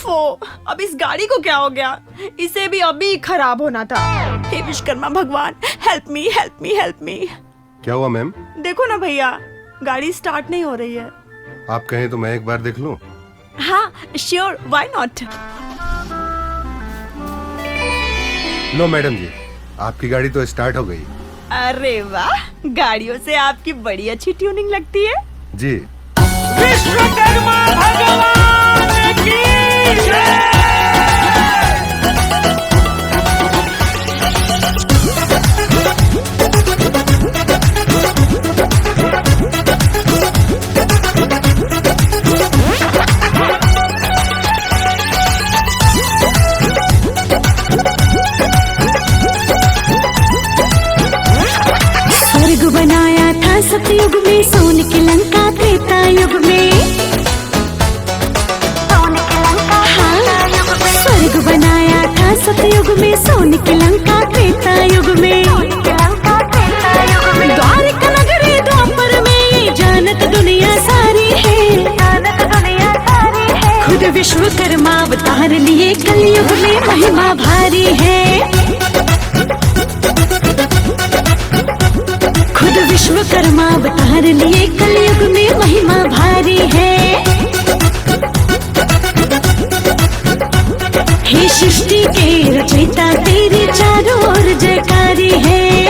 ओफो, अब इस गाड़ी को क्या हो गया? इसे भी अभी खराब होना था। हे विश्वकर्मा भगवान, help me help me help me. क्या हुआ मैम? देखो ना भैया, गाड़ी स्टार्ट नहीं हो रही है। आप कहें तो मैं एक बार देख लूं? हाँ श्योर, व्हाई नॉट। लो मैडम जी, आपकी गाड़ी तो स्टार्ट हो गई। अरे वाह, गाड़ियों से आपकी बड़ी अच्छी ट्यूनिंग लगती है जी। विश्वकर्मा भगवान की जय। स्वर्ग बनाया था सतयुग में, सोने की लंका त्रेता युग में। स्वर्ग बनाया था सतयुग में, सोने की लंका त्रेता युग में। द्वारका नगरी द्वापर में, ये जानत दुनिया सारी है। खुद विश्वकर्मा अवतार लिए कलयुग में, महिमा भारी है। खुद विश्वकर्मा अवतार लिए कलयुग में, महिमा भारी है। हे सृष्टि के रचयिता, तेरी चारों ओर जयकारी है।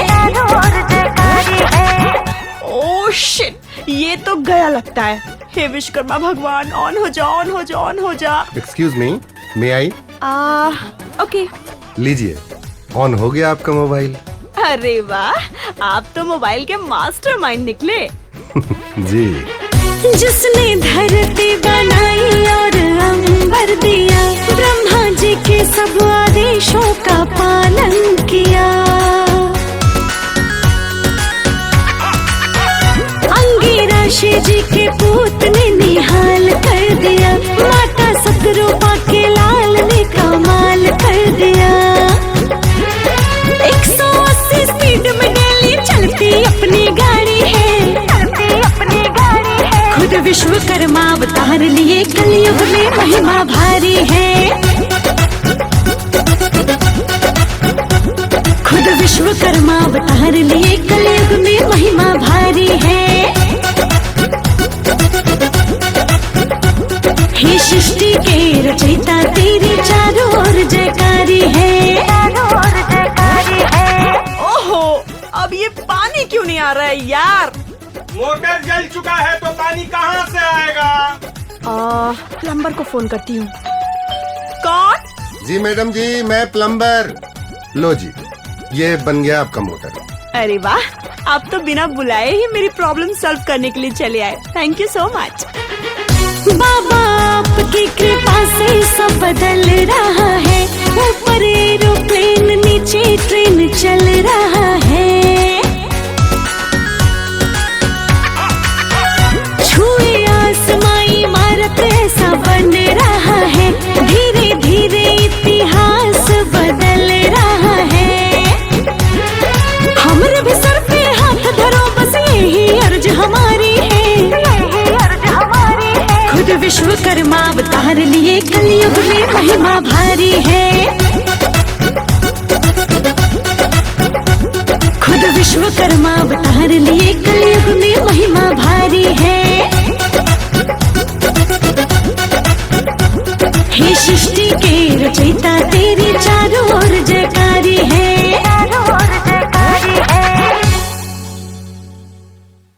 ओह शिट, ये तो गया लगता है। हे विश्वकर्मा भगवान, ऑन हो जा ऑन हो जा ऑन हो जा। एक्सक्यूज मी, मे आई? ओके। लीजिए, ऑन हो गया आपका मोबाइल। अरे वाह, आप तो मोबाइल के मास्टरमाइंड निकले। जी। जिसने धरती बनाई और अंबर दिया, ब्रह्मा जी के सब आदेशों का पालन किया। अंगिरा शिव जी के पूत ने निहाल कर दिया, माता सतरूपा के लाल ने कमाल कर दिया। 180 स्पीड में डेली चलती अपनी गाड़ी है। खुद विश्वकर्मा अवतार लिए कलयुग में, महिमा भारी है। खुद विश्वकर्मा अवतार लिए कलयुग में, महिमा भारी है। हे सृष्टि के रचयिता, तेरी चारों ओर जयकारी है। ओहो, अब ये पानी क्यों नहीं आ रहा है यार? मोटर जल चुका है तो पानी कहाँ से आएगा? प्लम्बर को फोन करती हूँ। कौन? जी मैडम जी, मैं प्लम्बर। लो जी, ये बन गया आपका मोटर। अरे वाह, आप तो बिना बुलाए ही मेरी प्रॉब्लम सॉल्व करने के लिए चले आए। Thank you so much. बाबा आपकी कृपा से सब बदल रहा है। ऊपर एरोप्लेन, नीचे ट्रेन चल रहा है। छुए आसमां इमारत ऐसा बन रहा है। धीरे धीरे इतिहास बदल रहा है। हमरे भी सर पे हाथ धरो, बस यही अर्ज हमारी है। खुद विश्वकर्मा अवतार लिए कलयुग में, महिमा भारी है। खुद विश्वकर्मा अवतार लिए कलयुग में, महिमा भारी है। हे सृष्टि के रचयिता,